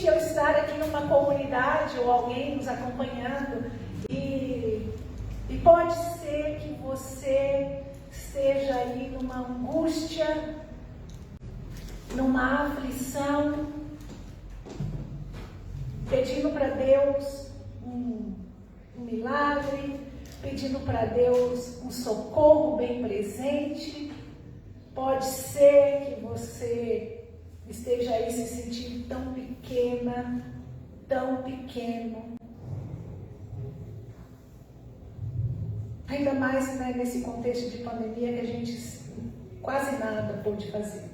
simplesmente eu estar aqui numa comunidade ou alguém nos acompanhando e pode ser que você esteja aí numa angústia, numa aflição, pedindo para Deus um milagre, pedindo para Deus um socorro bem presente. Pode ser que você esteja aí se sentindo tão pequena, tão pequeno. Ainda mais, né, nesse contexto de pandemia que a gente quase nada pôde fazer.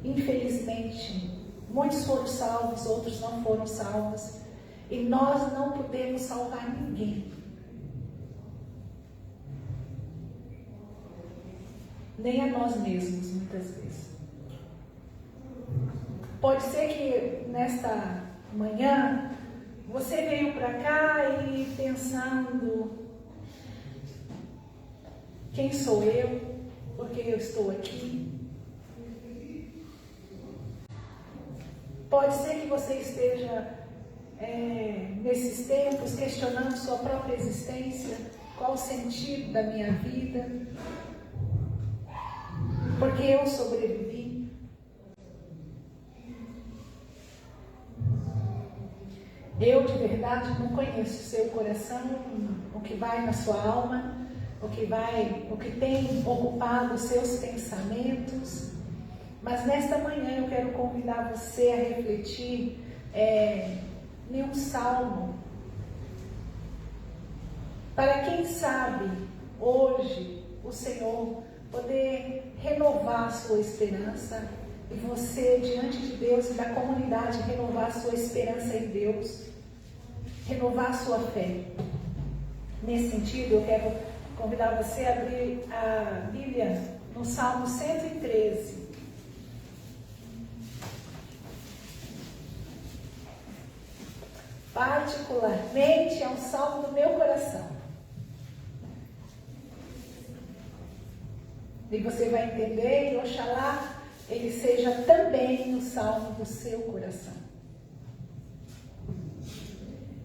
Infelizmente, muitos foram salvos, outros não foram salvos. E nós não podemos salvar ninguém. Nem a nós mesmos, muitas vezes. Pode ser que nesta manhã você veio para cá e pensando: quem sou eu? Por que eu estou aqui? Pode ser que você esteja nesses tempos questionando sua própria existência, qual o sentido da minha vida, porque eu sobrevivi. Eu de verdade não conheço o seu coração, o que vai na sua alma, o que tem ocupado os seus pensamentos, mas nesta manhã eu quero convidar você a refletir em um salmo, para quem sabe hoje o Senhor poder renovar a sua esperança e você diante de Deus e da comunidade renovar a sua esperança em Deus, renovar a sua fé. Nesse sentido, eu quero convidar você a abrir a Bíblia no Salmo 113. Particularmente é um salmo do meu coração. E você vai entender, e oxalá ele seja também um salmo do seu coração.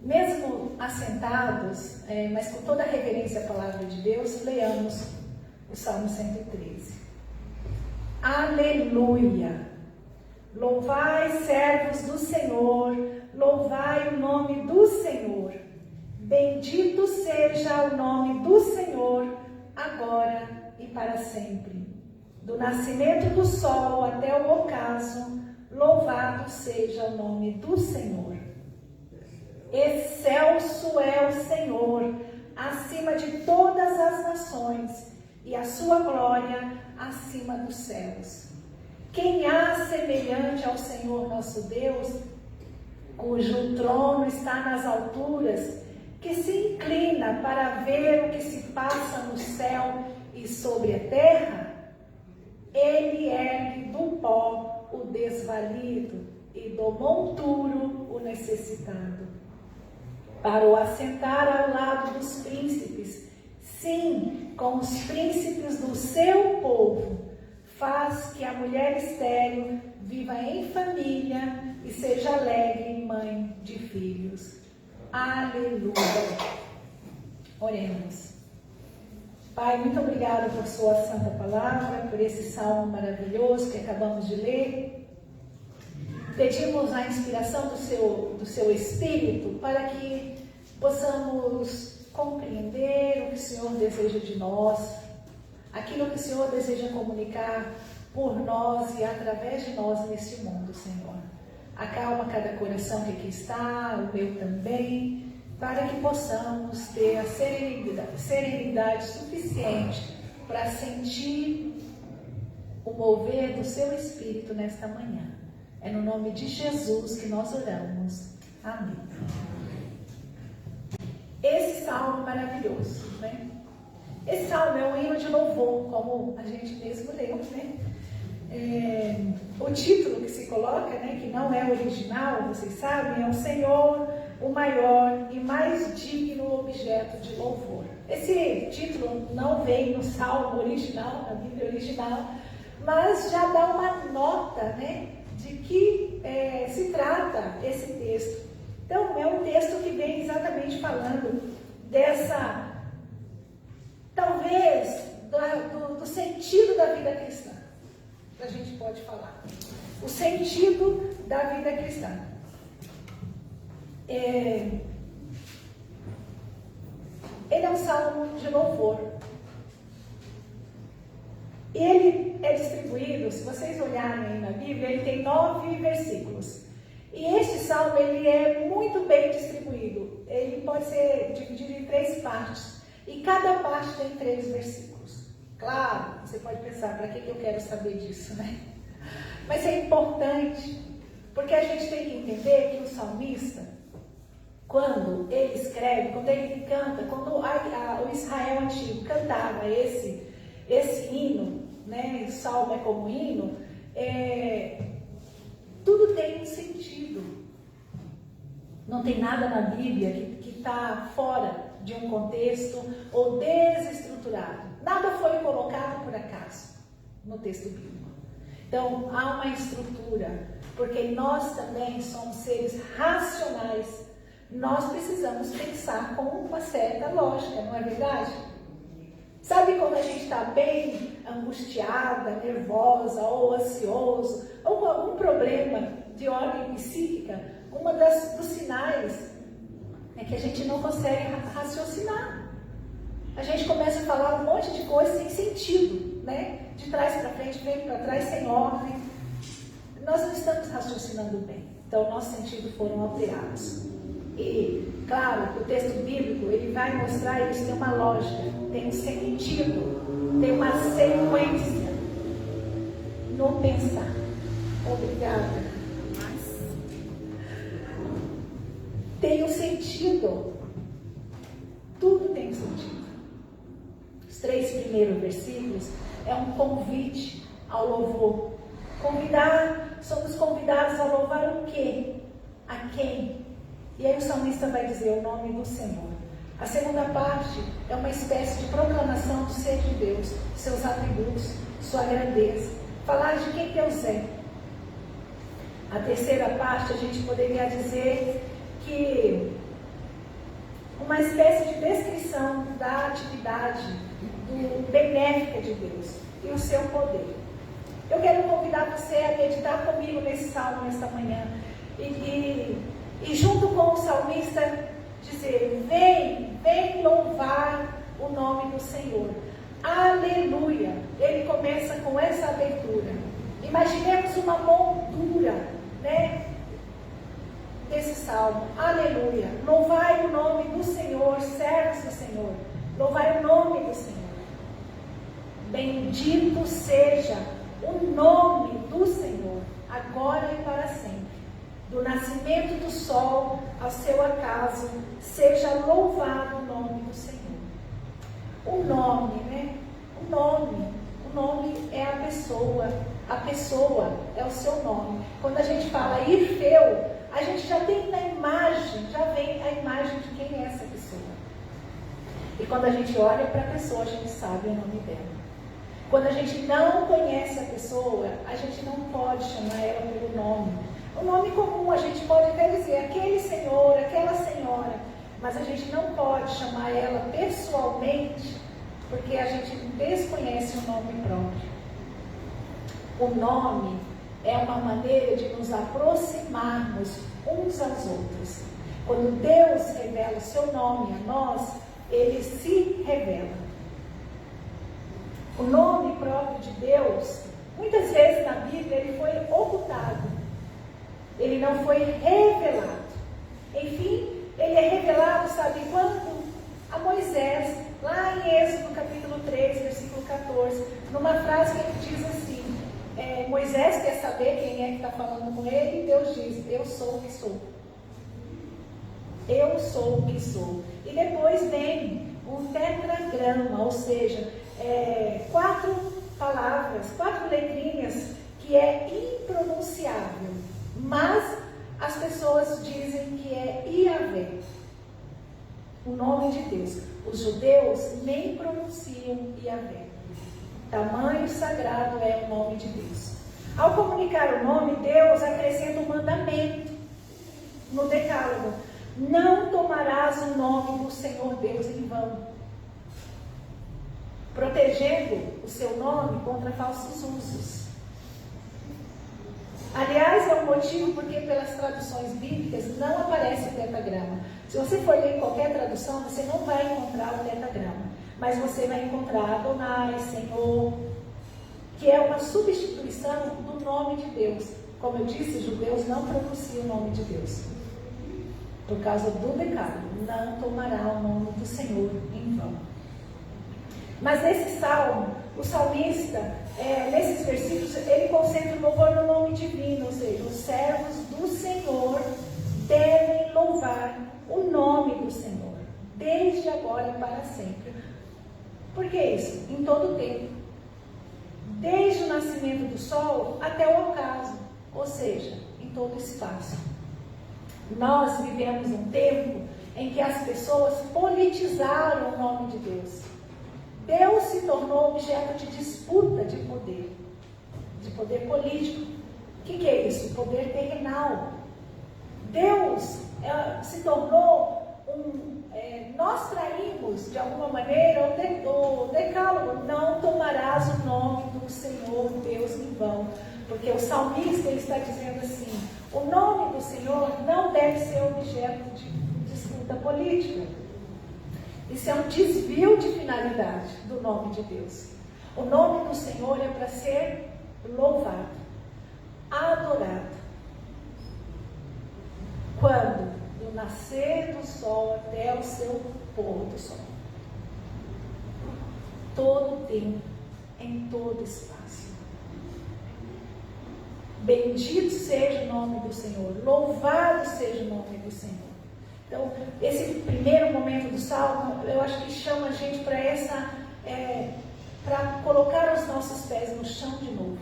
Mesmo assentados, mas com toda a reverência à palavra de Deus, leamos o Salmo 113. Aleluia! Louvai, servos do Senhor, louvai o nome do Senhor. Bendito seja o nome do Senhor, agora e para sempre. Do nascimento do sol até o ocaso, louvado seja o nome do Senhor. Excelso é o Senhor, acima de todas as nações, e a sua glória acima dos céus. Quem há semelhante ao Senhor nosso Deus, cujo trono está nas alturas, que se inclina para ver o que se passa no céu e sobre a terra? Ele ergue do pó o desvalido e do monturo o necessitado, para o assentar ao lado dos príncipes, sim, com os príncipes do seu povo. Faz que a mulher estéril viva em família e seja alegre mãe de filhos. Aleluia! Oremos. Pai, muito obrigada por sua santa palavra, por esse salmo maravilhoso que acabamos de ler. Pedimos a inspiração do seu Espírito para que possamos compreender o que o Senhor deseja de nós, aquilo que o Senhor deseja comunicar por nós e através de nós neste mundo, Senhor. Acalma cada coração que aqui está, o meu também, para que possamos ter a serenidade suficiente para sentir o mover do seu Espírito nesta manhã. É no nome de Jesus que nós oramos. Amém. Esse salmo maravilhoso, né? Esse salmo é um hino de louvor, como a gente mesmo leu, né? O título que se coloca, né, que não é original, vocês sabem, é o Senhor, o maior e mais digno objeto de louvor. Esse título não vem no salmo original, na Bíblia original, mas já dá uma nota, né, de que se trata esse texto. Então, é um texto que vem exatamente falando dessa, talvez, do sentido da vida cristã. A gente pode falar. O sentido da vida cristã. Ele é um salmo de louvor. Ele é distribuído, se vocês olharem aí na Bíblia, ele tem 9 versículos. E este salmo, ele é muito bem distribuído. Ele pode ser dividido em 3 partes. E cada parte tem 3 versículos. Claro, você pode pensar, para que eu quero saber disso, né? Mas é importante, porque a gente tem que entender que o salmista, quando ele escreve, quando ele canta, quando o Israel antigo cantava esse hino, né? O salmo é como hino, tudo tem um sentido. Não tem nada na Bíblia que está fora de um contexto ou desestruturado. Nada foi colocado por acaso no texto bíblico. Então, há uma estrutura, porque nós também somos seres racionais. Nós precisamos pensar com uma certa lógica, não é verdade? Sabe quando a gente está bem angustiada, nervosa ou ansioso, ou com algum problema de ordem psíquica, dos sinais é que a gente não consegue raciocinar. A gente começa a falar um monte de coisa sem sentido, né? De trás para frente, frente para trás, sem ordem. Nós não estamos raciocinando bem. Então, nossos sentidos foram alterados. E, claro, o texto bíblico, ele vai mostrar isso, tem uma lógica, tem um sentido, tem uma sequência no pensar. Obrigada. Tem um sentido. Tudo tem sentido. Os 3 primeiros versículos é um convite ao louvor. Somos convidados a louvar o quê? A quem? E aí o salmista vai dizer o nome do Senhor. A segunda parte é uma espécie de proclamação do ser de Deus, seus atributos, sua grandeza. Falar de quem Deus é. A terceira parte a gente poderia dizer que uma espécie de descrição da atividade benéfica de Deus e o seu poder. Eu quero convidar você a meditar comigo nesse salmo nesta manhã e junto com o salmista dizer: vem louvar o nome do Senhor. Aleluia! Ele começa com essa abertura. Imaginemos uma moldura, né, desse salmo. Aleluia! Louvai o nome do Senhor, servos do Senhor. Louvai o nome do Senhor. Bendito seja o nome do Senhor, agora e para sempre. Do nascimento do sol ao seu acaso, seja louvado o nome do Senhor. O nome, né? O nome é a pessoa é o seu nome. Quando a gente fala Irfeu, a gente já tem na imagem, já vem a imagem de quem é essa pessoa. E quando a gente olha para a pessoa, a gente sabe o nome dela. Quando a gente não conhece a pessoa, a gente não pode chamar ela pelo nome. O nome comum, a gente pode até dizer aquele senhor, aquela senhora, mas a gente não pode chamar ela pessoalmente, porque a gente desconhece o nome próprio. O nome é uma maneira de nos aproximarmos uns aos outros. Quando Deus revela o seu nome a nós, ele se revela. O nome próprio de Deus, muitas vezes na Bíblia, ele foi ocultado. Ele não foi revelado. Enfim, ele é revelado, sabe quando? A Moisés, lá em Êxodo capítulo 3, versículo 14, numa frase que ele diz assim, Moisés quer saber quem é que está falando com ele, e Deus diz: eu sou o que sou. Eu sou o que sou. E depois vem um tetragrama, ou seja, 4 palavras, 4 letrinhas, que é impronunciável, mas as pessoas dizem que é Iavé, o nome de Deus. Os judeus nem pronunciam Iavé. Tamanho sagrado é o nome de Deus. Ao comunicar o nome, Deus acrescenta um mandamento no Decálogo: não tomarás o nome do Senhor Deus em vão, protegendo o seu nome contra falsos usos. Aliás, é um motivo porque pelas traduções bíblicas não aparece o tetagrama. Se você for ler em qualquer tradução, você não vai encontrar o tetagrama, mas você vai encontrar Adonai, Senhor, que é uma substituição do nome de Deus. Como eu disse, os judeus não pronunciam o nome de Deus, por causa do decálogo: não tomará o nome do Senhor em vão. Mas nesse salmo, o salmista, nesses versículos, ele concentra o louvor no nome divino, ou seja, os servos do Senhor devem louvar o nome do Senhor, desde agora e para sempre. Por que isso? Em todo o tempo. Desde o nascimento do sol até o ocaso, ou seja, em todo o espaço. Nós vivemos um tempo em que as pessoas politizaram o nome de Deus. Deus se tornou objeto de disputa de poder político. O que é isso? Poder terrenal. Deus se tornou nós traímos, de alguma maneira, o decálogo: não tomarás o nome do Senhor Deus em vão. Porque o salmista está dizendo assim: o nome do Senhor não deve ser objeto de disputa política. Isso é um desvio de finalidade do nome de Deus. O nome do Senhor é para ser louvado, adorado. Quando? Do nascer do sol até o seu pôr do sol. Todo o tempo, em todo espaço. Bendito seja o nome do Senhor, louvado seja o nome do Senhor. Então, esse primeiro momento do salmo, eu acho que chama a gente para colocar os nossos pés no chão de novo.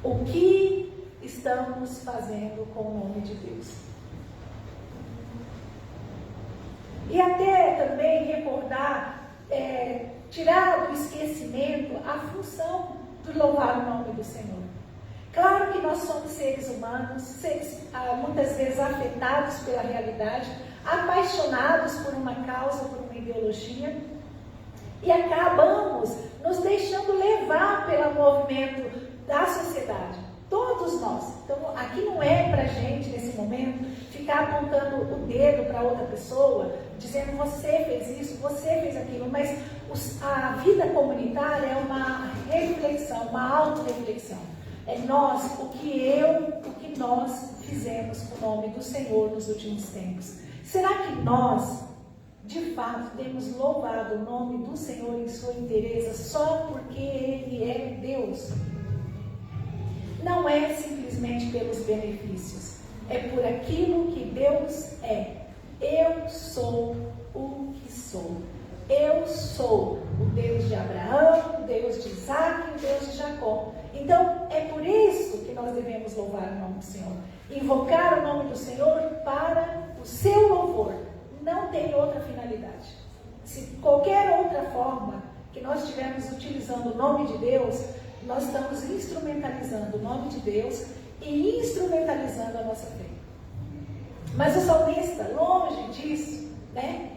O que estamos fazendo com o nome de Deus? E até também recordar, tirar do esquecimento a função de louvar o nome do Senhor. Claro que nós somos seres humanos, seres muitas vezes afetados pela realidade, apaixonados por uma causa, por uma ideologia, e acabamos nos deixando levar pelo movimento da sociedade. Todos nós. Então, aqui não é para a gente, nesse momento, ficar apontando o dedo para outra pessoa, dizendo: você fez isso, você fez aquilo, mas a vida comunitária é uma reflexão, uma autorreflexão. É nós, o que nós fizemos com o nome do Senhor nos últimos tempos. Será que nós, de fato, temos louvado o nome do Senhor em sua inteireza só porque Ele é Deus? Não é simplesmente pelos benefícios, é por aquilo que Deus é. Eu sou o que sou. Eu sou o Deus de Abraão, o Deus de Isaac e o Deus de Jacó. Então, é por isso que nós devemos louvar o nome do Senhor. Invocar o nome do Senhor para o seu louvor. Não tem outra finalidade. Se qualquer outra forma que nós estivermos utilizando o nome de Deus, nós estamos instrumentalizando o nome de Deus e instrumentalizando a nossa fé. Mas o salmista, longe disso, né?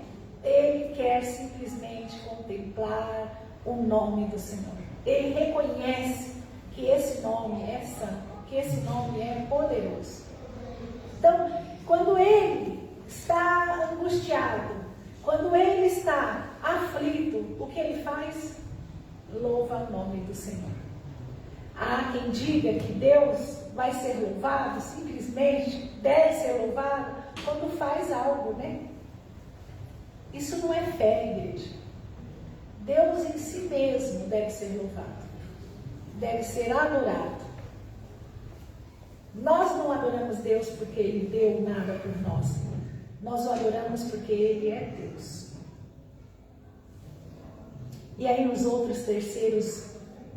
Ele quer simplesmente contemplar o nome do Senhor. Ele reconhece que esse nome é santo, que esse nome é poderoso. Então, quando ele está angustiado, quando ele está aflito, o que ele faz? Louva o nome do Senhor. Há quem diga que Deus vai ser louvado, simplesmente deve ser louvado quando faz algo, né? Isso não é fé, igreja. Deus em si mesmo deve ser louvado, deve ser adorado. Nós não adoramos Deus porque Ele deu nada por nós. Nós o adoramos porque Ele é Deus. E aí nos outros terceiros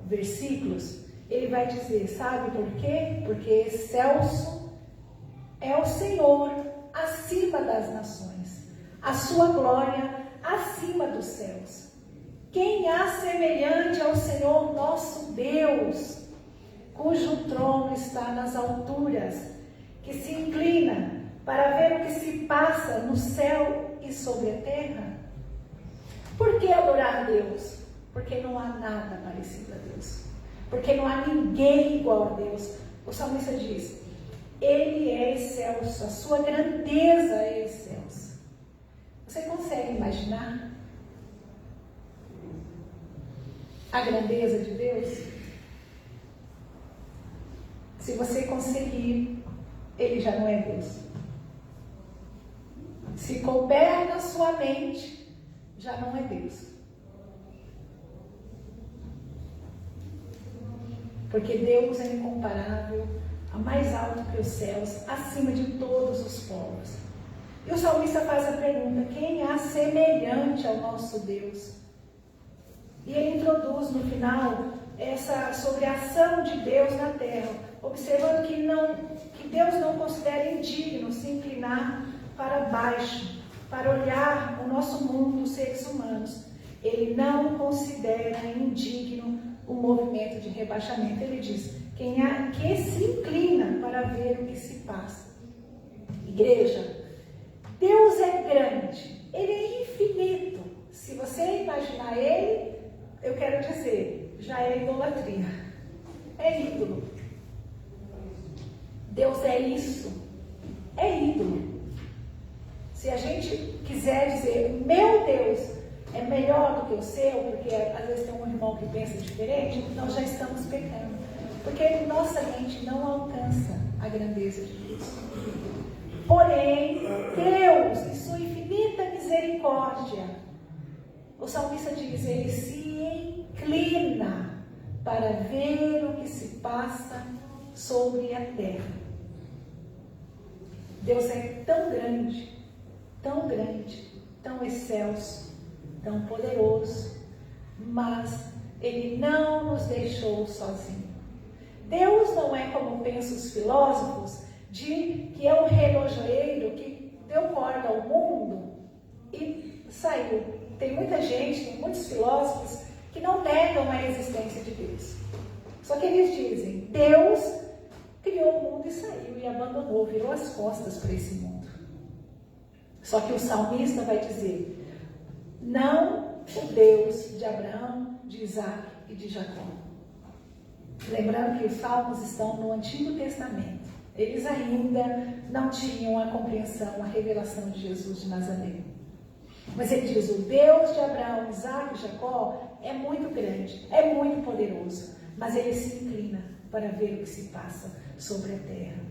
versículos, ele vai dizer, sabe por quê? Porque excelso é o Senhor acima das nações, a sua glória acima dos céus. Quem há semelhante ao Senhor nosso Deus, cujo trono está nas alturas, que se inclina no céu e sobre a terra. Por que adorar a Deus? Porque não há nada parecido a Deus. Porque não há ninguém igual a Deus. O salmista diz: Ele é excelso, a sua grandeza é excelsa. Você consegue imaginar a grandeza de Deus? Se você conseguir, Ele já não é Deus. Se couber na sua mente, já não é Deus. Porque Deus é incomparável, mais alto que os céus, acima de todos os povos. E o salmista faz a pergunta: quem há semelhante ao nosso Deus? E ele introduz no final sobre a ação de Deus na terra, observando que Deus não considera indigno se inclinar para baixo, para olhar o nosso mundo, os seres humanos. Ele não considera indigno o movimento de rebaixamento. Ele diz: que se inclina para ver o que se passa. Igreja, Deus é grande, Ele é infinito. Se você imaginar Ele, eu quero dizer, já é idolatria, é ídolo. Deus é isso, é ídolo. Se a gente quiser dizer, meu Deus é melhor do que o seu, porque às vezes tem um irmão que pensa diferente, nós já estamos pecando. Porque nossa mente não alcança a grandeza de Deus. Porém, Deus, em sua infinita misericórdia, o salmista diz, Ele se inclina para ver o que se passa sobre a terra. Deus é tão grande, tão excelso, tão poderoso, mas Ele não nos deixou sozinhos. Deus não é como pensam os filósofos, que é um relojoeiro que deu corda ao mundo e saiu. Tem muita gente, tem muitos filósofos que não negam a existência de Deus. Só que eles dizem, Deus criou o mundo e saiu e abandonou, virou as costas para esse mundo. Só que o salmista vai dizer, não o Deus de Abraão, de Isaac e de Jacó. Lembrando que os salmos estão no Antigo Testamento. Eles ainda não tinham a compreensão, a revelação de Jesus de Nazaré. Mas ele diz, o Deus de Abraão, Isaac e Jacó é muito grande, é muito poderoso, mas ele se inclina para ver o que se passa sobre a terra.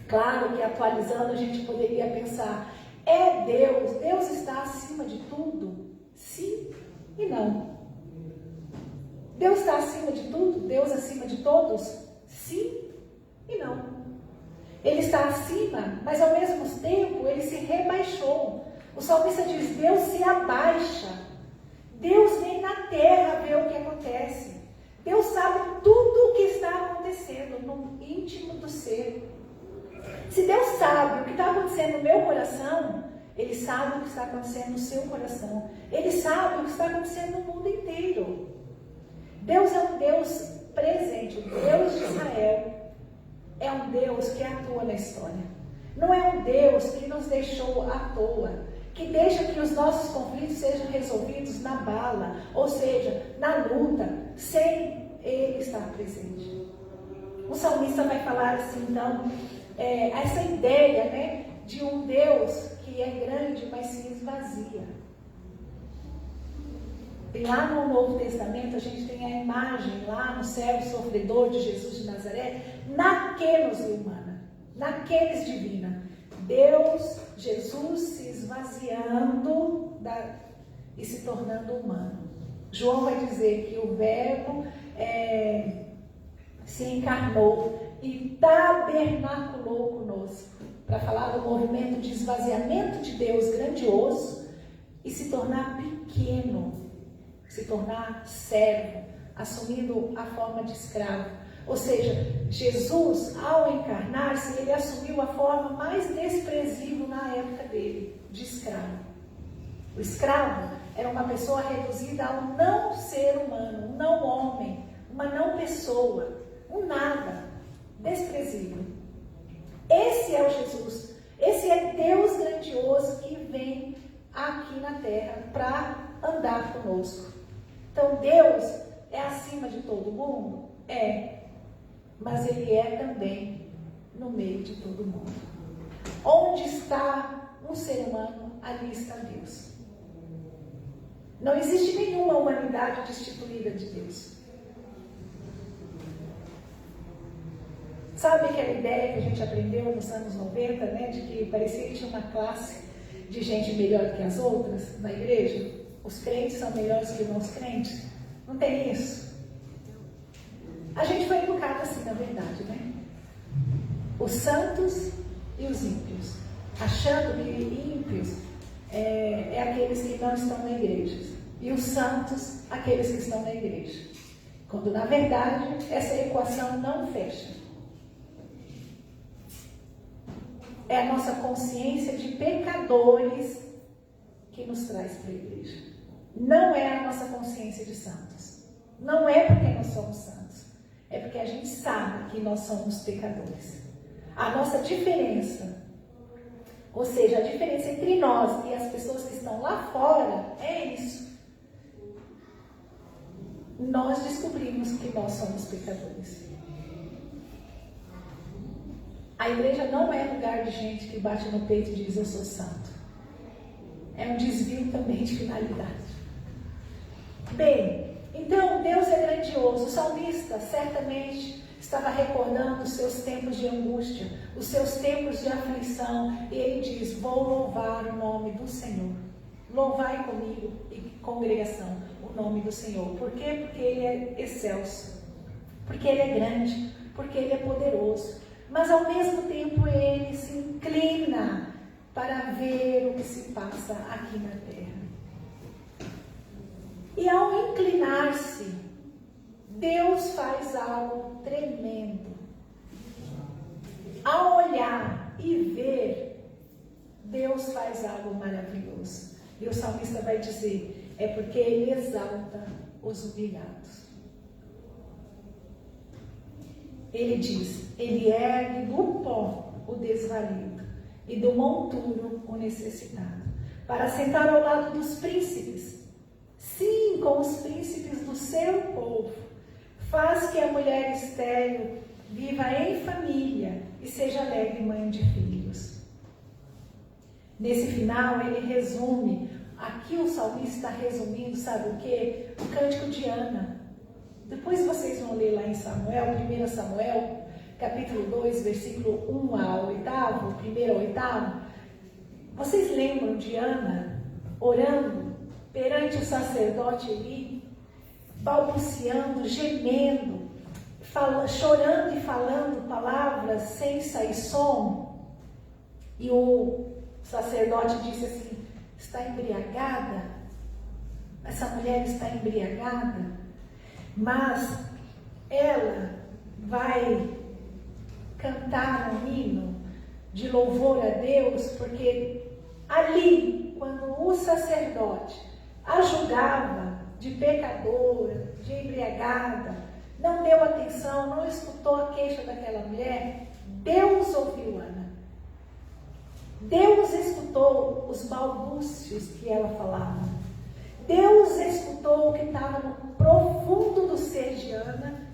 Claro que atualizando a gente poderia pensar, é Deus, Deus está acima de tudo? Sim e não. Deus está acima de tudo? Deus acima de todos? Sim e não. Ele está acima, mas ao mesmo tempo ele se rebaixou. O salmista diz, Deus se abaixa. Deus vem na terra ver o que acontece. Deus sabe tudo o que está acontecendo no íntimo do ser. Se Deus sabe o que está acontecendo no meu coração, Ele sabe o que está acontecendo no seu coração. Ele sabe o que está acontecendo no mundo inteiro. Deus é um Deus presente, o Deus de Israel é um Deus que atua na história. Não é um Deus que nos deixou à toa, que deixa que os nossos conflitos sejam resolvidos na bala, ou seja, na luta, sem Ele estar presente. O salmista vai falar assim, então, essa ideia, né, de um Deus que é grande, mas se esvazia. E lá no Novo Testamento a gente tem a imagem lá no servo sofredor de Jesus de Nazaré, naqueles humana, naqueles divina. Deus, Jesus se esvaziando e se tornando humano. João vai dizer que o verbo se encarnou e tabernaculou conosco, para falar do movimento de esvaziamento de Deus grandioso e se tornar pequeno, se tornar servo, assumindo a forma de escravo. Ou seja, Jesus, ao encarnar-se, ele assumiu a forma mais desprezível na época dele, de escravo. O escravo era uma pessoa reduzida a um não ser humano, um não homem, uma não pessoa, um nada, desprezível. Esse é o Jesus, esse esse é Deus grandioso que vem aqui na terra para andar conosco. Então Deus é acima de todo mundo? É, mas Ele é também no meio de todo mundo. Onde está um ser humano, ali está Deus. Não existe nenhuma humanidade destituída de Deus. Sabe aquela ideia que a gente aprendeu nos anos 90, né, de que parecia que tinha uma classe de gente melhor que as outras na igreja? Os crentes são melhores que os crentes? Não tem isso? A gente foi educado assim, na verdade, né? Os santos e os ímpios, achando que ímpios é aqueles que não estão na igreja, e os santos, aqueles que estão na igreja. Quando, na verdade, essa equação não fecha. É a nossa consciência de pecadores que nos traz para a igreja. Não é a nossa consciência de santos. Não é porque nós somos santos. É porque a gente sabe que nós somos pecadores. A nossa diferença, ou seja, a diferença entre nós e as pessoas que estão lá fora, é isso. Nós descobrimos que nós somos pecadores. A igreja não é lugar de gente que bate no peito e diz eu sou santo. É um desvio também de finalidade. Bem, então Deus é grandioso. O salmista certamente estava recordando os seus tempos de angústia, os seus tempos de aflição, e ele diz: vou louvar o nome do Senhor. Louvai comigo, e congregação, o nome do Senhor. Por quê? Porque Ele é excelso, porque Ele é grande, porque Ele é poderoso. Mas ao mesmo tempo Ele se inclina para ver o que se passa aqui na terra. E ao inclinar-se, Deus faz algo tremendo. Ao olhar e ver, Deus faz algo maravilhoso. E o salmista vai dizer: é porque Ele exalta os humilhados. Ele diz: Ele ergue do pó o desvalido e do monturo o necessitado, para sentar ao lado dos príncipes. Sim, com os príncipes do seu povo. Faz que a mulher estéril viva em família e seja alegre mãe de filhos. Nesse final ele resume, aqui o salmista está resumindo, sabe o quê? O cântico de Ana. Depois vocês vão ler lá em Samuel, 1 Samuel, capítulo 2, versículo 1 ao 8, 1 ao 8. Vocês lembram de Ana orando perante o sacerdote Eli, balbuciando, gemendo, chorando e falando palavras sem sair som? E o sacerdote disse assim: está embriagada? Essa mulher está embriagada? Mas ela vai cantar um hino de louvor a Deus, porque ali, quando o sacerdote a julgava de pecadora, de embriagada, não deu atenção, não escutou a queixa daquela mulher, Deus ouviu Ana. Deus escutou os balbúcios que ela falava. Deus escutou o que estava no profundo do ser de Ana.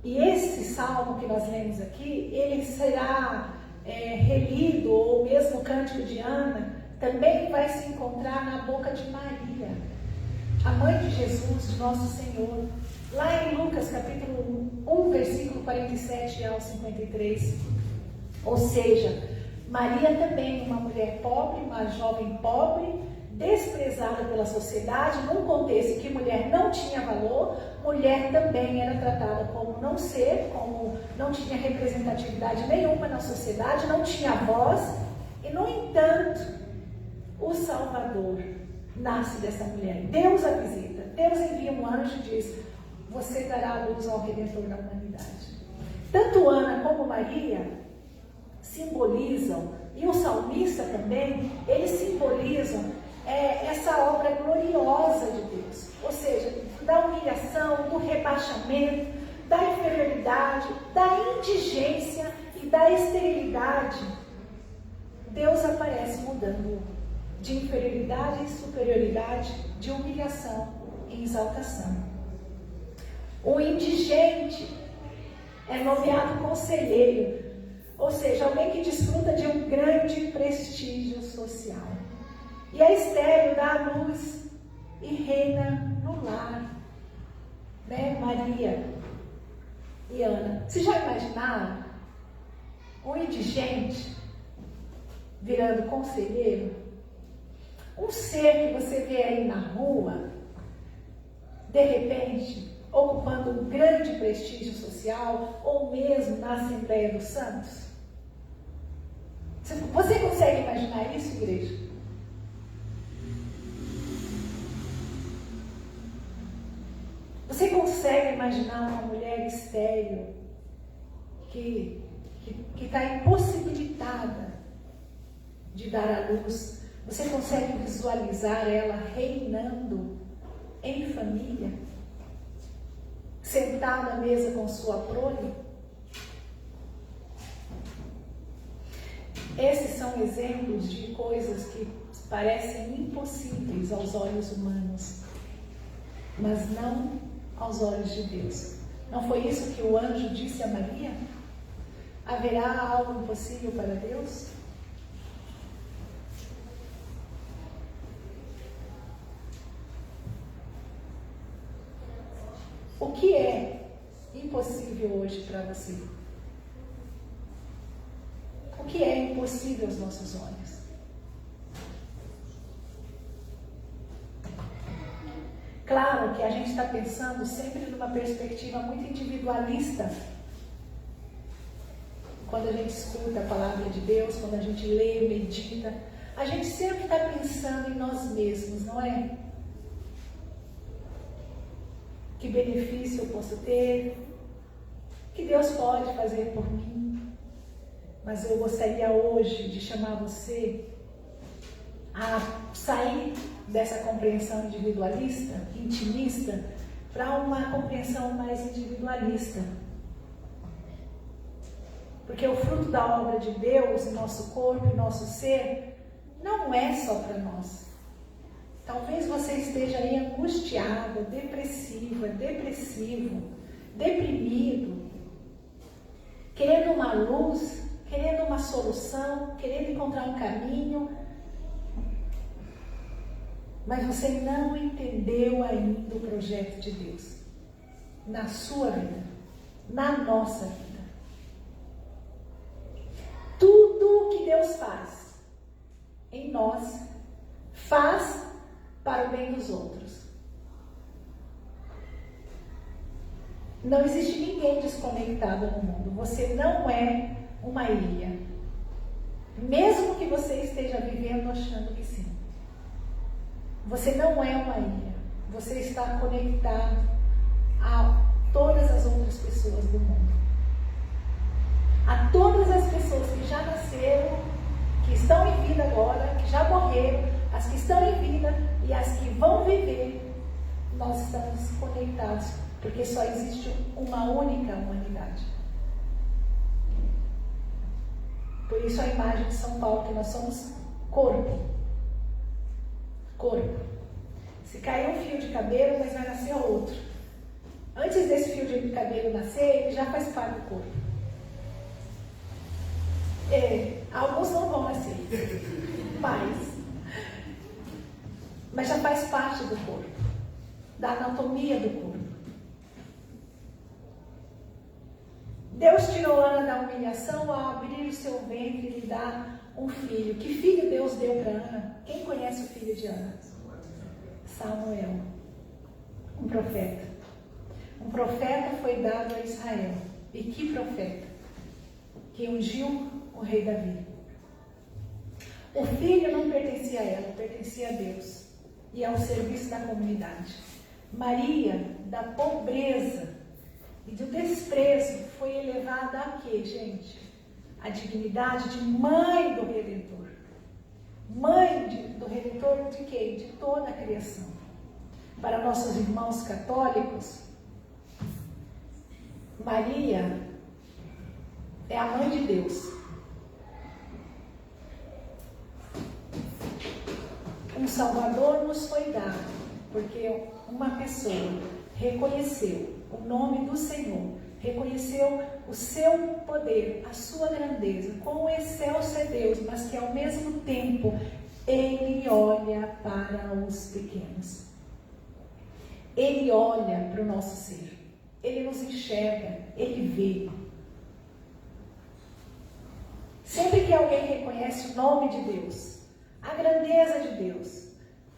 E esse salmo que nós lemos aqui, ele será relido, ou mesmo o cântico de Ana, também vai se encontrar na boca de Maria, a mãe de Jesus, de nosso Senhor. Lá em Lucas capítulo 1, versículo 47 ao 53. Ou seja, Maria também, uma mulher pobre, uma jovem pobre, desprezada pela sociedade, num contexto em que mulher não tinha valor, mulher também era tratada como não ser, como não tinha representatividade nenhuma na sociedade, não tinha voz, e no entanto, o Salvador nasce dessa mulher. Deus a visita, Deus envia um anjo e diz: você dará a luz ao Redentor da humanidade. Tanto Ana como Maria simbolizam, e o salmista também, eles simbolizam essa obra gloriosa de Deus, ou seja, da humilhação, do rebaixamento, da inferioridade, da indigência e da esterilidade Deus aparece mudando de inferioridade em superioridade, de humilhação em exaltação. O indigente é nomeado conselheiro, ou seja, alguém que desfruta de um grande prestígio social. E a estéril dá a luz e reina no lar. Né? Maria e Ana. Vocês já imaginaram um indigente virando conselheiro? Um ser que você vê aí na rua, de repente, ocupando um grande prestígio social, ou mesmo na Assembleia dos Santos? Você consegue imaginar isso, igreja? Você consegue imaginar uma mulher estéril que está impossibilitada de dar à luz? Você consegue visualizar ela reinando em família? Sentada à mesa com sua prole? Esses são exemplos de coisas que parecem impossíveis aos olhos humanos, mas não aos olhos de Deus. Não foi isso que o anjo disse a Maria? Haverá algo impossível para Deus? O que é impossível hoje para você? O que é impossível aos nossos olhos? Claro que a gente está pensando sempre numa perspectiva muito individualista. Quando a gente escuta a palavra de Deus, quando a gente lê, medita, a gente sempre está pensando em nós mesmos, não é? Que benefício eu posso ter? Que Deus pode fazer por mim? Mas eu gostaria hoje de chamar você a sair dessa compreensão individualista, intimista, para uma compreensão mais individualista. Porque o fruto da obra de Deus, em nosso corpo, em nosso ser, não é só para nós. Talvez você esteja aí angustiada, depressiva, depressivo, deprimido, querendo uma luz, querendo uma solução, querendo encontrar um caminho, mas você não entendeu ainda o projeto de Deus na sua vida, na nossa vida. Tudo que Deus faz em nós, faz para o bem dos outros. Não existe ninguém desconectado no mundo. Você não é uma ilha. Mesmo que você esteja vivendo achando que sim. Você não é uma ilha. Você está conectado a todas as outras pessoas do mundo. A todas as pessoas que já nasceram, que estão em vida agora, que já morreram, as que estão em vida e as que vão viver, nós estamos conectados, porque só existe uma única humanidade. Por isso a imagem de São Paulo, que nós somos corpo. Corpo. Se cair um fio de cabelo, mas vai nascer outro. Antes desse fio de cabelo nascer, ele já faz parte do corpo. Alguns não vão nascer, mas já faz parte do corpo, da anatomia do corpo. Deus tirou Ana da humilhação ao abrir o seu ventre e lhe dar um filho. Que filho Deus deu para Ana? Quem conhece o filho de Ana? Samuel, um profeta. Um profeta foi dado a Israel. E que profeta? Que ungiu o rei Davi. O filho não pertencia a ela, pertencia a Deus e ao serviço da comunidade. Maria, da pobreza e do desprezo, foi elevada a quê, gente? A dignidade de mãe do Redentor. Mãe do Redentor de quem? De toda a criação. Para nossos irmãos católicos, Maria é a mãe de Deus. Salvador nos foi dado, porque uma pessoa reconheceu o nome do Senhor, reconheceu o seu poder, a sua grandeza, quão excelso é Deus, mas que ao mesmo tempo Ele olha para os pequenos. Ele olha para o nosso ser, Ele nos enxerga, Ele vê. Sempre que alguém reconhece o nome de Deus, a grandeza de Deus,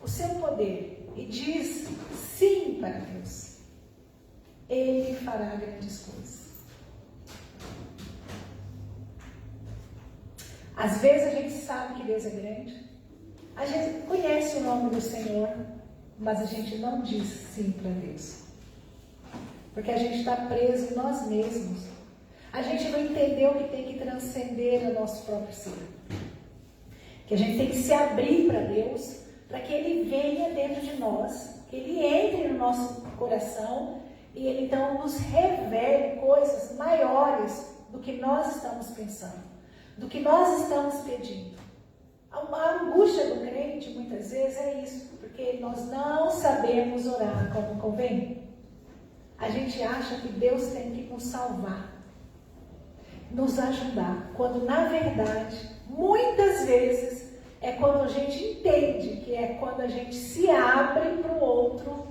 o seu poder, e diz sim para Deus, Ele fará grandes coisas. Às vezes a gente sabe que Deus é grande, a gente conhece o nome do Senhor, mas a gente não diz sim para Deus. Porque a gente está preso em nós mesmos. A gente não entendeu que tem que transcender o nosso próprio ser. Que a gente tem que se abrir para Deus, para que Ele venha dentro de nós, que Ele entre no nosso coração e Ele então nos revele coisas maiores do que nós estamos pensando, do que nós estamos pedindo. A angústia do crente muitas vezes é isso, porque nós não sabemos orar como convém. A gente acha que Deus tem que nos salvar, nos ajudar, quando na verdade, muitas vezes, é quando a gente entende que é quando a gente se abre para o outro,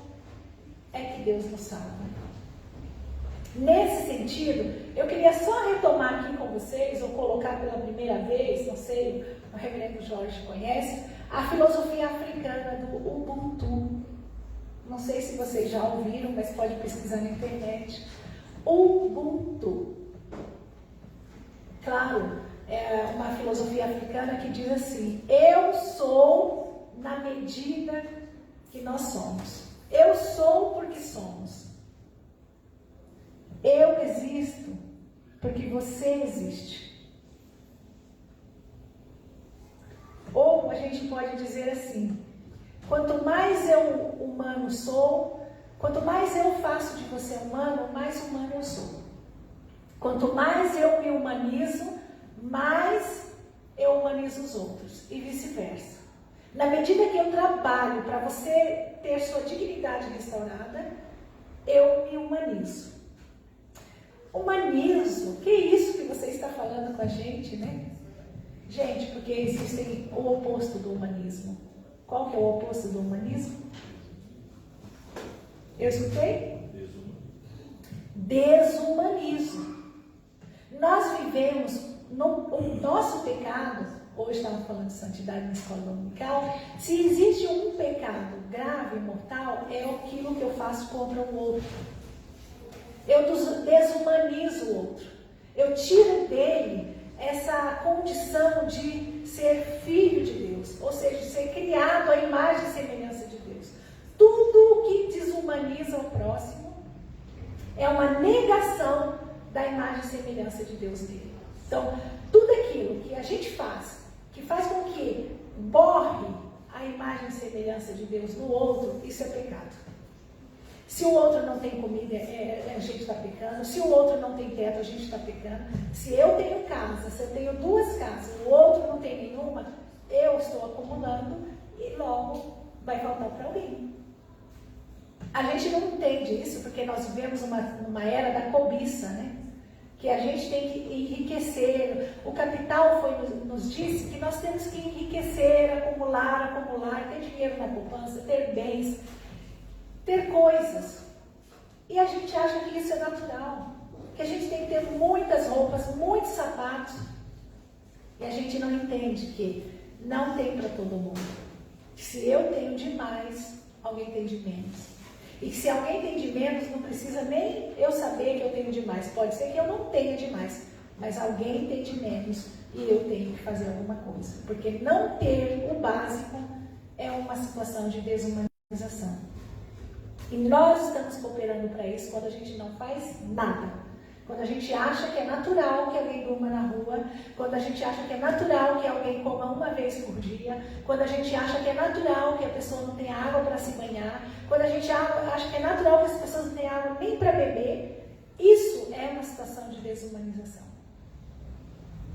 é que Deus nos salva. Nesse sentido, eu queria só retomar aqui com vocês, ou colocar pela primeira vez, não sei, o reverendo Jorge conhece, a filosofia africana do Ubuntu. Não sei se vocês já ouviram, mas pode pesquisar na internet. Ubuntu. Claro, é uma filosofia africana que diz assim: eu sou na medida que nós somos. Eu sou porque somos. Eu existo porque você existe. Ou a gente pode dizer assim: quanto mais eu humano sou, quanto mais eu faço de você humano, mais humano eu sou. Quanto mais eu me humanizo, mais eu humanizo os outros, e vice-versa. Na medida que eu trabalho para você ter sua dignidade restaurada, eu me humanizo. Humanizo, que é isso que você está falando com a gente, né? Gente, porque existe o oposto do humanismo. Qual que é o oposto do humanismo? Eu escutei? Desumanizo. Nós vivemos, o nosso pecado, hoje estávamos falando de santidade na escola dominical, se existe um pecado grave, mortal, é aquilo que eu faço contra o outro. Eu desumanizo o outro. Eu tiro dele essa condição de ser filho de Deus, ou seja, de ser criado à imagem e semelhança de Deus. Tudo que desumaniza o próximo é uma negação da imagem e semelhança de Deus nele. Então, tudo aquilo que a gente faz, que faz com que borre a imagem e semelhança de Deus no outro, isso é pecado. Se o outro não tem comida, a gente está pecando. Se o outro não tem teto, a gente está pecando. Se eu tenho casa, se eu tenho duas casas, o outro não tem nenhuma, eu estou acumulando e logo vai faltar para alguém. A gente não entende isso porque nós vivemos numa era da cobiça, né? Que a gente tem que enriquecer. O capital nos disse que nós temos que enriquecer, acumular, ter dinheiro na poupança, ter bens, ter coisas. E a gente acha que isso é natural, que a gente tem que ter muitas roupas, muitos sapatos. E a gente não entende que não tem para todo mundo. Se eu tenho demais, alguém tem de menos. E que se alguém tem de menos, não precisa nem eu saber que eu tenho demais. Pode ser que eu não tenha demais, mas alguém tem de menos e eu tenho que fazer alguma coisa. Porque não ter o básico é uma situação de desumanização. E nós estamos cooperando para isso quando a gente não faz nada. Quando a gente acha que é natural que alguém durma na rua, quando a gente acha que é natural que alguém coma uma vez por dia, quando a gente acha que é natural que a pessoa não tem água para se banhar, quando a gente acha que é natural que as pessoas não têm água nem para beber, isso é uma situação de desumanização.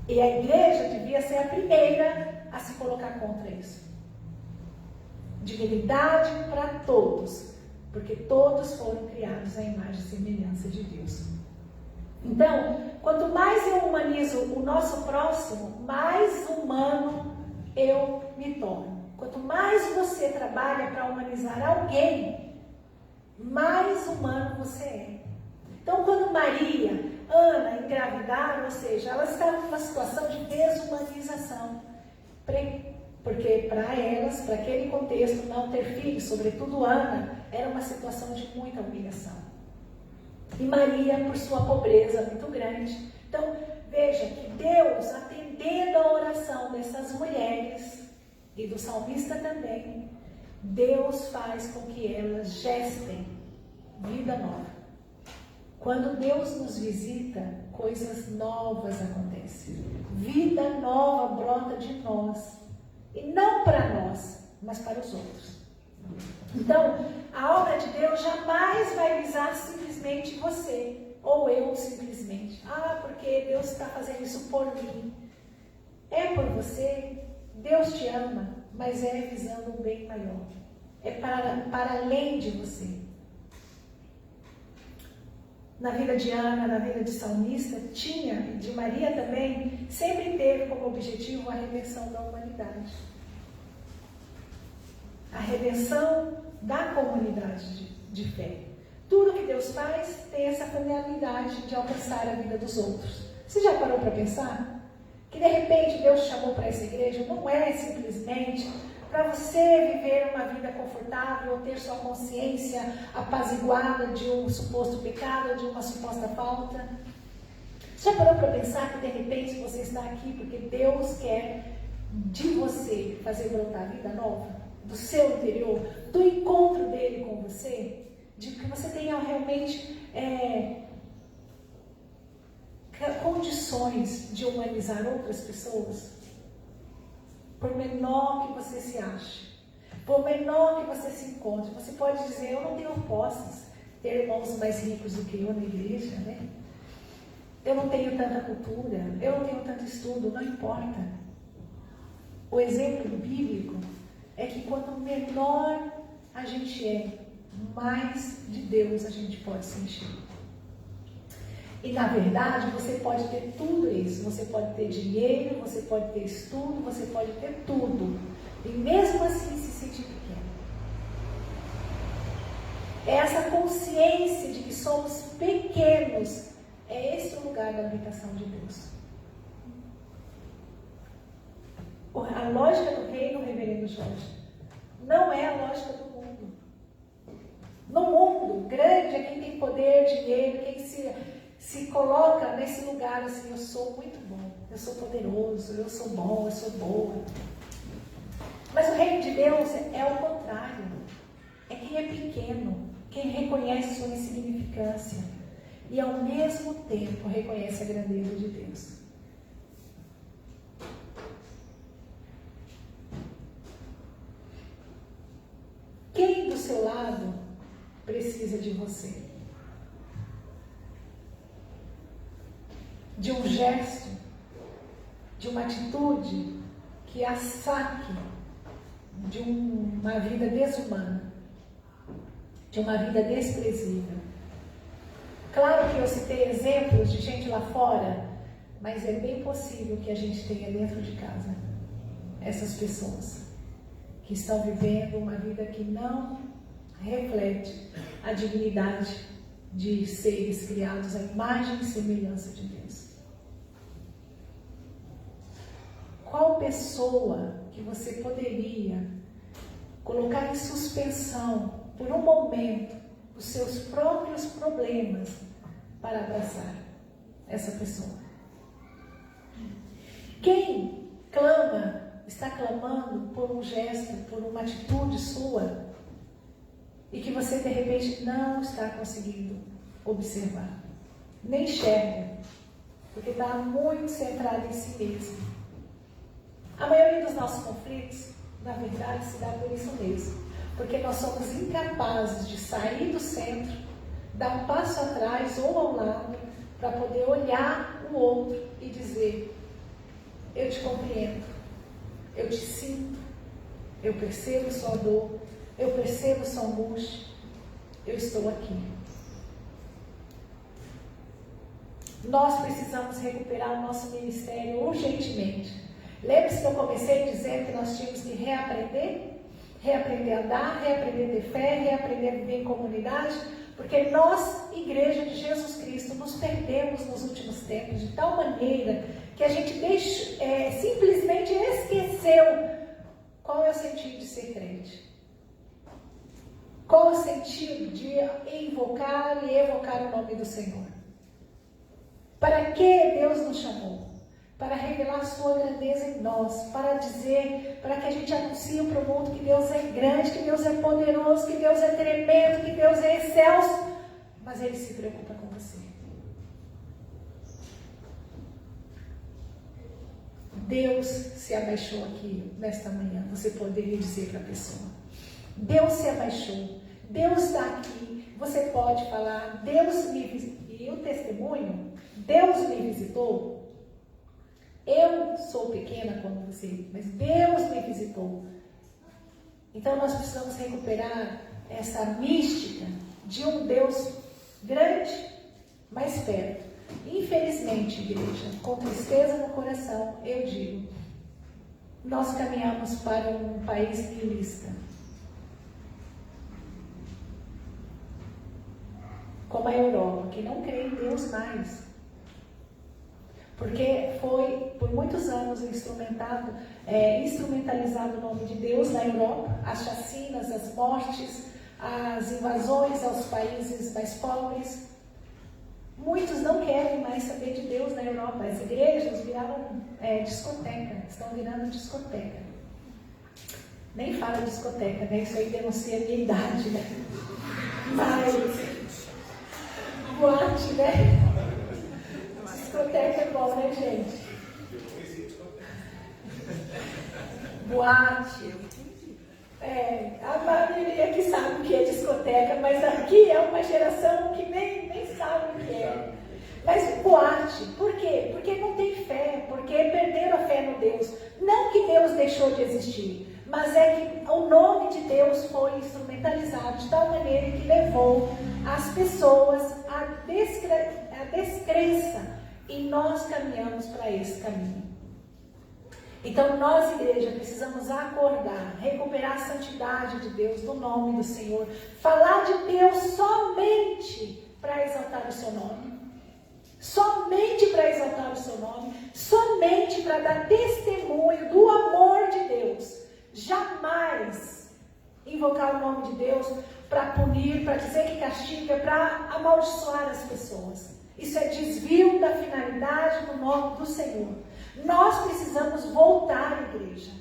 E a igreja devia ser a primeira a se colocar contra isso. dignidade para todos, porque todos foram criados à imagem e semelhança de Deus. Então, quanto mais eu humanizo o nosso próximo, mais humano eu me torno. Quanto mais você trabalha para humanizar alguém, mais humano você é. Então, quando Maria, Ana engravidaram, ou seja, elas estavam numa situação de desumanização. Porque para elas, para aquele contexto, não ter filhos, sobretudo Ana, era uma situação de muita humilhação. E Maria, por sua pobreza muito grande. Então, veja que Deus, atendendo a oração dessas mulheres, e do salmista também, Deus faz com que elas gestem vida nova. Quando Deus nos visita, coisas novas acontecem. Vida nova brota de nós. E não para nós, mas para os outros. Então, a obra de Deus jamais vai visar simplesmente você, ou eu simplesmente. Porque Deus está fazendo isso por mim. É por você, Deus te ama, mas é visando um bem maior. É para além de você. Na vida de Ana, na vida de salmista, tinha, e de Maria também, sempre teve como objetivo a redenção da humanidade. A redenção da comunidade de fé. Tudo que Deus faz tem essa finalidade de alcançar a vida dos outros. Você já parou para pensar? Que de repente Deus chamou para essa igreja não é simplesmente para você viver uma vida confortável, ou ter sua consciência apaziguada de um suposto pecado, ou de uma suposta falta. Você já parou para pensar que de repente você está aqui porque Deus quer de você fazer brotar vida nova? Do seu interior, do encontro dele com você, de que você tenha realmente condições de humanizar outras pessoas, por menor que você se ache, por menor que você se encontre. Você pode dizer, eu não tenho posses, ter irmãos mais ricos do que eu na igreja, né? Eu não tenho tanta cultura, eu não tenho tanto estudo, não importa. O exemplo bíblico é que quanto menor a gente é, mais de Deus a gente pode se encher. E na verdade você pode ter tudo isso. Você pode ter dinheiro, você pode ter estudo, você pode ter tudo. E mesmo assim se sentir pequeno. É essa consciência de que somos pequenos. É esse o lugar da habitação de Deus. A lógica do reino, reverendo Jorge, não é a lógica do mundo. No mundo, grande é quem tem poder, dinheiro, quem se coloca nesse lugar assim, eu sou muito bom, eu sou poderoso, eu sou bom, eu sou boa. Mas o reino de Deus é o contrário. É quem é pequeno, quem reconhece sua insignificância e ao mesmo tempo reconhece a grandeza de Deus. Quem do seu lado precisa de você? De um gesto, de uma atitude que a saque de uma vida desumana, de uma vida desprezível. Claro que eu citei exemplos de gente lá fora, mas é bem possível que a gente tenha dentro de casa essas pessoas que estão vivendo uma vida que não reflete a dignidade de seres criados à imagem e semelhança de Deus. Qual pessoa que você poderia colocar em suspensão por um momento os seus próprios problemas para abraçar essa pessoa? Quem está clamando por um gesto, por uma atitude sua e que você de repente não está conseguindo observar, nem enxerga, porque está muito centrado em si mesmo. A maioria dos nossos conflitos, na verdade, se dá por isso mesmo. Porque nós somos incapazes de sair do centro, dar um passo atrás ou ao lado, para poder olhar o outro e dizer, eu te compreendo, eu te sinto, eu percebo sua dor, eu percebo sua angústia, eu estou aqui. Nós precisamos recuperar o nosso ministério urgentemente. Lembre-se que eu comecei dizendo que nós tínhamos que reaprender a andar, reaprender a ter fé, reaprender a viver em comunidade, porque nós, Igreja de Jesus Cristo, nos perdemos nos últimos tempos de tal maneira que a gente simplesmente esqueceu qual é o sentido de ser crente. Qual é o sentido de invocar e evocar o nome do Senhor? Para que Deus nos chamou? Para revelar sua grandeza em nós, para dizer, para que a gente anuncie para o mundo que Deus é grande, que Deus é poderoso, que Deus é tremendo, que Deus é excelso, mas Ele se preocupa com você. Deus se abaixou aqui nesta manhã, você poderia dizer para a pessoa. Deus se abaixou, Deus está aqui, você pode falar, Deus me visitou, e o testemunho, Deus me visitou. Eu sou pequena como você, mas Deus me visitou. Então nós precisamos recuperar essa mística de um Deus grande, mais perto. Infelizmente, igreja, com tristeza no coração, eu digo, nós caminhamos para um país nihilista. Como a Europa, que não crê em Deus mais. Porque foi, por muitos anos, instrumentalizado o nome de Deus na Europa, as chacinas, as mortes, as invasões aos países mais pobres. Muitos não querem mais saber de Deus na Europa. As igrejas viraram discoteca, estão virando discoteca. Nem fala discoteca, né? Isso aí denuncia a minha idade, né? Mas boate, né? Discoteca é bom, né, gente? Boate. A maioria que sabe o que é discoteca, mas aqui é uma geração que nem sabe o que é. Mas boate, por quê? Porque não tem fé, porque perderam a fé no Deus. Não que Deus deixou de existir, mas é que o nome de Deus foi instrumentalizado de tal maneira que levou as pessoas à descrença. E nós caminhamos para esse caminho. Então nós, igreja, precisamos acordar, recuperar a santidade de Deus, no nome do Senhor. Falar de Deus somente para exaltar o seu nome. Somente para exaltar o seu nome. Somente para dar testemunho do amor de Deus. Jamais invocar o nome de Deus para punir, para dizer que castiga, para amaldiçoar as pessoas. Isso é desvio da finalidade do nome do Senhor. Nós precisamos voltar, igreja.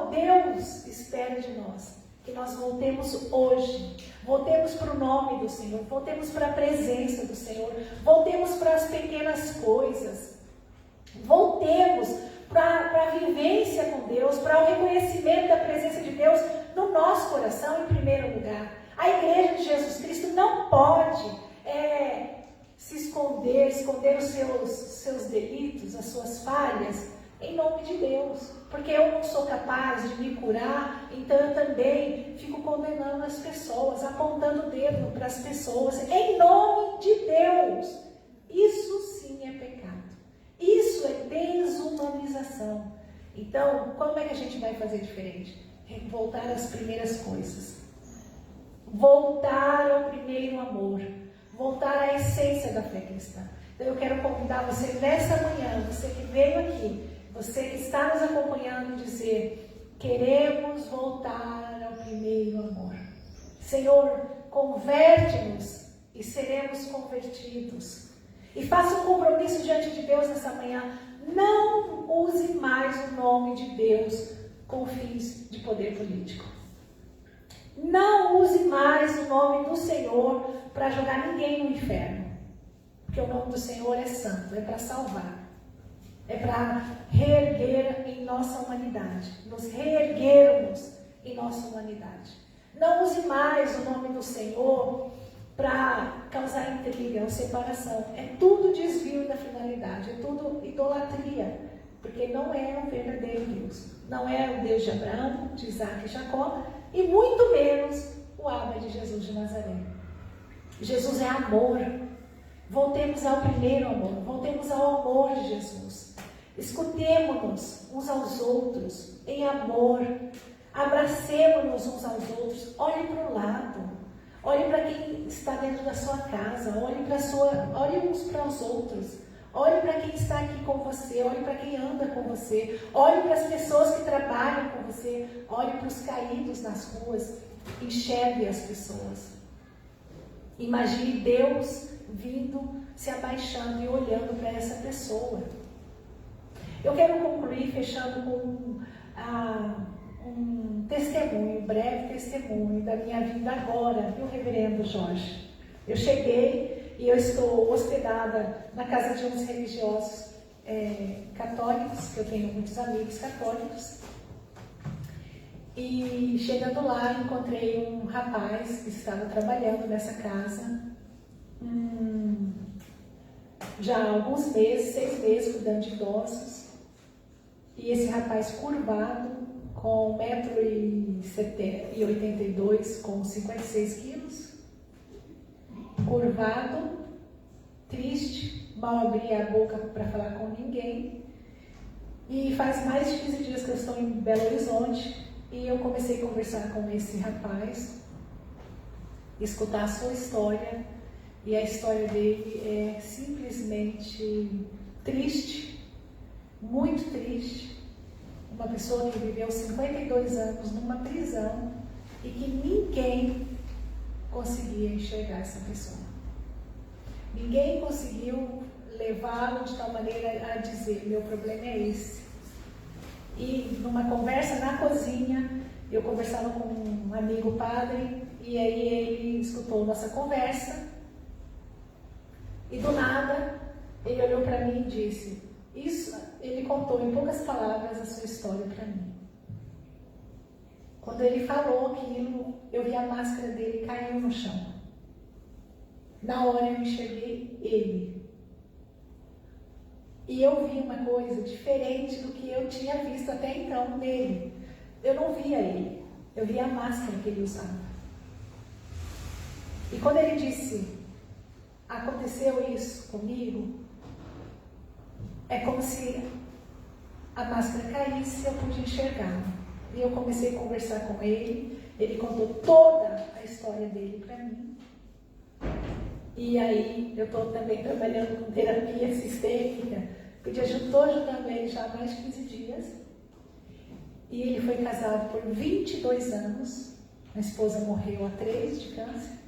Deus espera de nós que nós voltemos hoje. Voltemos para o nome do Senhor. Voltemos para a presença do Senhor. Voltemos para as pequenas coisas. Voltemos para a vivência com Deus, para o reconhecimento da presença de Deus no nosso coração em primeiro lugar. A igreja de Jesus Cristo não pode se esconder os seus delitos, as suas falhas, em nome de Deus. Porque eu não sou capaz de me curar, então eu também fico condenando as pessoas, apontando o dedo para as pessoas, em nome de Deus. Isso sim é pecado. Isso é desumanização. Então, como é que a gente vai fazer diferente? Voltar às primeiras coisas. Voltar ao primeiro amor. Voltar à essência da fé cristã. Então eu quero convidar você nessa manhã, você que veio aqui, você que está nos acompanhando, dizer: queremos voltar ao primeiro amor. Senhor, converte-nos e seremos convertidos. E faça um compromisso diante de Deus nessa manhã. Não use mais o nome de Deus com fins de poder político. Não use mais o nome do Senhor para jogar ninguém no inferno. Porque o nome do Senhor é santo, é para salvar. É para reerguer em nossa humanidade. Nos reerguermos em nossa humanidade. Não use mais o nome do Senhor para causar intriga ou separação. É tudo desvio da finalidade, é tudo idolatria. porque não é o verdadeiro Deus. Não é o Deus de Abraão, de Isaac e Jacó, e muito menos o Abba de Jesus de Nazaré. Jesus é amor. Voltemos ao primeiro amor, voltemos ao amor de Jesus. Escutemo-nos uns aos outros em amor. Abracemo-nos uns aos outros. Olhe para o lado. Olhe para quem está dentro da sua casa. Olhe uns para os outros. Olhe para quem está aqui com você. Olhe para quem anda com você. Olhe para as pessoas que trabalham com você. Olhe para os caídos nas ruas. Enxergue as pessoas. Imagine Deus vindo, se abaixando e olhando para essa pessoa. Eu quero concluir fechando com um testemunho, um breve testemunho da minha vida agora, viu, reverendo Jorge? Eu cheguei e eu estou hospedada na casa de uns religiosos católicos, que eu tenho muitos amigos católicos. E chegando lá, encontrei um rapaz que estava trabalhando nessa casa já há alguns meses, 6 meses, cuidando de idosos. E esse rapaz curvado, com 1,82 m, com 56 quilos, curvado, triste, mal abria a boca para falar com ninguém. E faz mais de 15 dias que eu estou em Belo Horizonte e eu comecei a conversar com esse rapaz, escutar a sua história, e a história dele é simplesmente triste, muito triste. Uma pessoa que viveu 52 anos numa prisão e que ninguém conseguia enxergar essa pessoa. Ninguém conseguiu levá-lo de tal maneira a dizer: meu problema é esse. E numa conversa na cozinha, eu conversava com um amigo padre, e aí ele escutou nossa conversa, e do nada ele olhou para mim e disse: ele contou em poucas palavras a sua história para mim. Quando ele falou aquilo, eu vi a máscara dele caiu no chão. Na hora eu enxerguei ele. E eu vi uma coisa diferente do que eu tinha visto até então nele. Eu não via ele, eu via a máscara que ele usava. E quando ele disse: aconteceu isso comigo, é como se a máscara caísse e eu pude enxergar. E eu comecei a conversar com ele, ele contou toda a história dele para mim. E aí eu estou também trabalhando com terapia sistêmica, porque estou ajudando ele já há mais de 15 dias. E ele foi casado por 22 anos, a esposa morreu há 3 de câncer.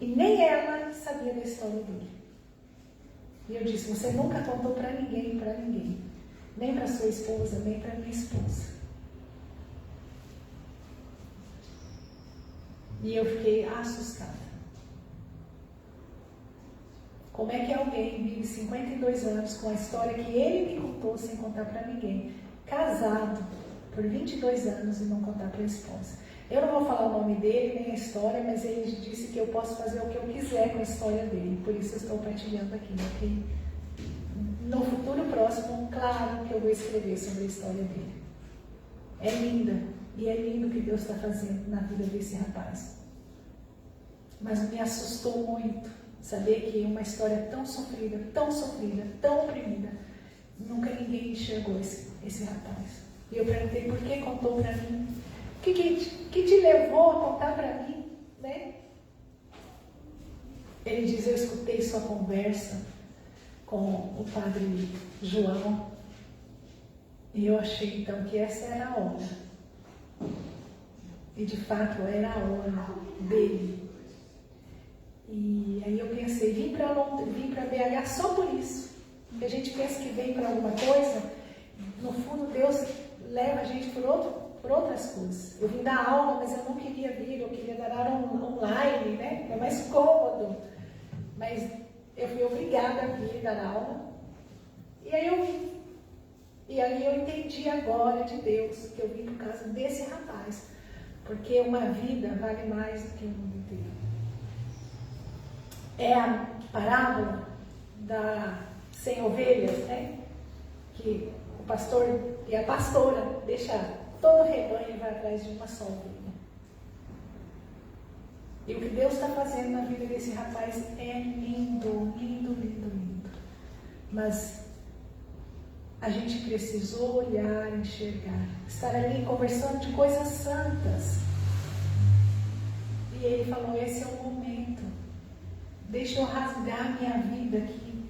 E nem ela sabia da história dele. E eu disse: você nunca contou para ninguém, nem para sua esposa, nem para minha esposa. E eu fiquei assustada. Como é que alguém vive 52 anos com a história que ele me contou sem contar para ninguém, casado por 22 anos e não contar para a esposa? Eu não vou falar o nome dele, nem a história, mas ele disse que eu posso fazer o que eu quiser com a história dele. Por isso eu estou partilhando aqui. Okay? No futuro próximo, claro que eu vou escrever sobre a história dele. É linda. E é lindo o que Deus está fazendo na vida desse rapaz. Mas me assustou muito saber que uma história tão sofrida, tão oprimida, nunca ninguém enxergou esse rapaz. E eu perguntei: por que contou para mim? O que te levou a contar para mim? Né? Ele diz: eu escutei sua conversa com o padre João e eu achei então que essa era a hora. E de fato era a hora dele. E aí eu pensei: vim para BH só por isso. Porque a gente pensa que vem para alguma coisa, no fundo Deus leva a gente por outras coisas. Eu vim dar aula, mas eu não queria vir, eu queria dar aula online, né? É mais cômodo. Mas eu fui obrigada a vir dar aula. E aí eu vim. E aí eu entendi agora de Deus que eu vim por causa desse rapaz. Porque uma vida vale mais do que o mundo inteiro. É a parábola das 100 ovelhas, né? que o pastor e a pastora deixam todo o rebanho e vai atrás de uma só ovelha. E o que Deus está fazendo na vida desse rapaz é lindo, lindo, lindo, lindo. Mas a gente precisou olhar, enxergar, estar ali conversando de coisas santas. E ele falou, esse é o momento. Deixa eu rasgar minha vida aqui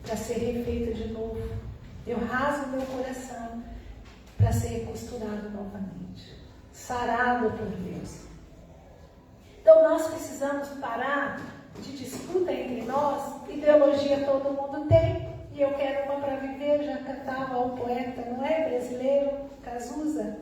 para ser refeita de novo. Eu rasgo meu coração para ser costurado novamente, sarado por Deus. Então nós precisamos parar de disputa entre nós. Ideologia todo mundo tem, e eu quero uma para viver, já cantava o poeta, não é, brasileiro, Cazuza?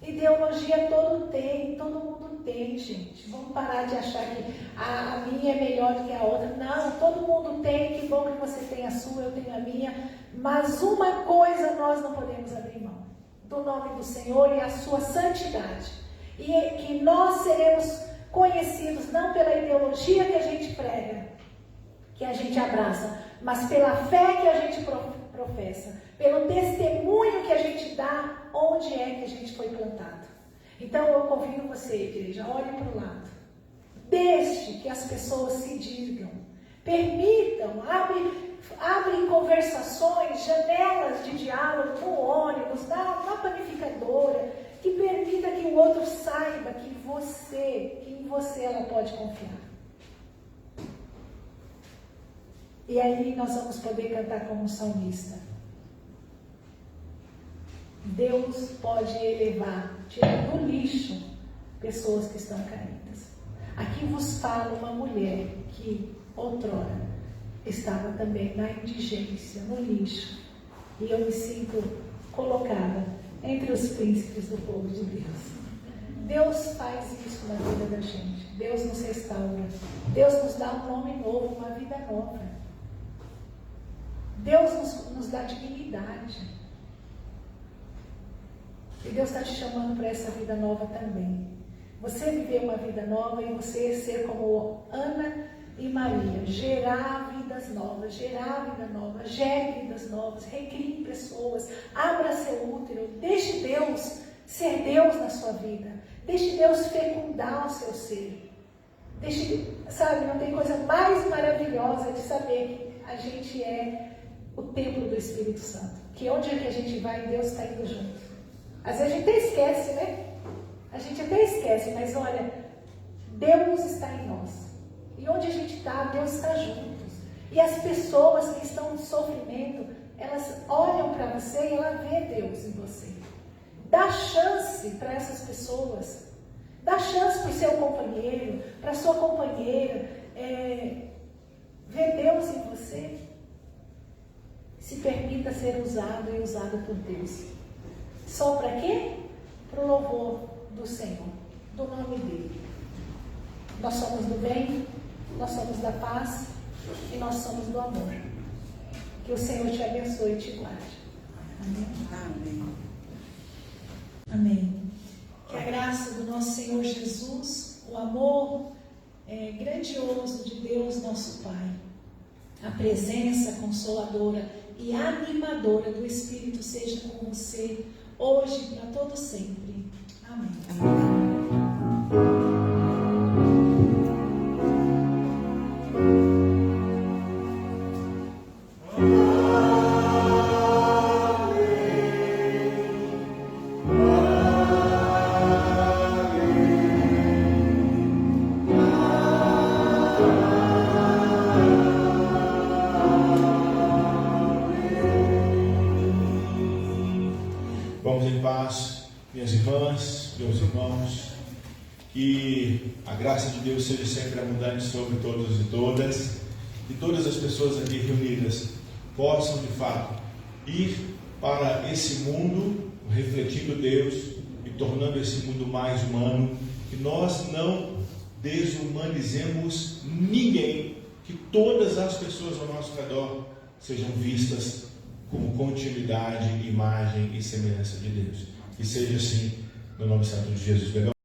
Ideologia todo mundo tem, gente. Vamos parar de achar que a minha é melhor do que a outra. Não, todo mundo tem, que bom que você tem a sua, eu tenho a minha. Mas uma coisa nós não podemos abrir mão, do nome do Senhor e a sua santidade. E que nós seremos conhecidos não pela ideologia que a gente prega, que a gente abraça, mas pela fé que a gente professa, pelo testemunho que a gente dá onde é que a gente foi plantado. Então eu convido você, igreja, olhe para o lado. Deixe que as pessoas se digam. Permitam, abre conversações, janelas de diálogo no ônibus, na panificadora, que permita que o outro saiba que em você ela pode confiar. E aí nós vamos poder cantar como salmista. Deus pode elevar, tirar do lixo pessoas que estão caídas. Aqui vos fala uma mulher que outrora estava também na indigência, no lixo. E eu me sinto colocada entre os príncipes do povo de Deus. Deus faz isso na vida da gente. Deus nos restaura. Deus nos dá um nome novo, uma vida nova. Deus nos dá dignidade. E Deus está te chamando para essa vida nova também. Você viver uma vida nova e você ser como Ana e Maria. Gerar vidas novas, gere vidas novas, recrie pessoas, abra seu útero, deixe Deus ser Deus na sua vida. Deixe Deus fecundar o seu ser. Não tem coisa mais maravilhosa de saber que a gente é o templo do Espírito Santo. Que onde é que a gente vai, Deus está indo junto. Às vezes a gente até esquece, né? A gente até esquece, mas olha, Deus está em nós. E onde a gente está, Deus está junto. E as pessoas que estão em sofrimento, elas olham para você e ela vê Deus em você. Dá chance para essas pessoas. Dá chance para o seu companheiro, para a sua companheira. Ver Deus em você. Se permita ser usado e usado por Deus. Só para quê? Para o louvor do Senhor, do nome dEle. Nós somos do bem, nós somos da paz e nós somos do amor. Que o Senhor te abençoe e te guarde. Amém? Amém. Amém. Que a graça do nosso Senhor Jesus, o amor grandioso de Deus, nosso Pai, a presença consoladora e animadora do Espírito seja com você, hoje e para todo sempre. Amém. Amém. Vamos em paz, minhas irmãs, meus irmãos, que a graça de Deus seja sempre abundante sobre todos e todas as pessoas aqui reunidas possam de fato ir para esse mundo refletindo Deus e tornando esse mundo mais humano, que nós não desumanizemos ninguém, que todas as pessoas ao nosso redor sejam vistas como continuidade, imagem e semelhança de Deus. Que seja assim, no nome santo de Jesus.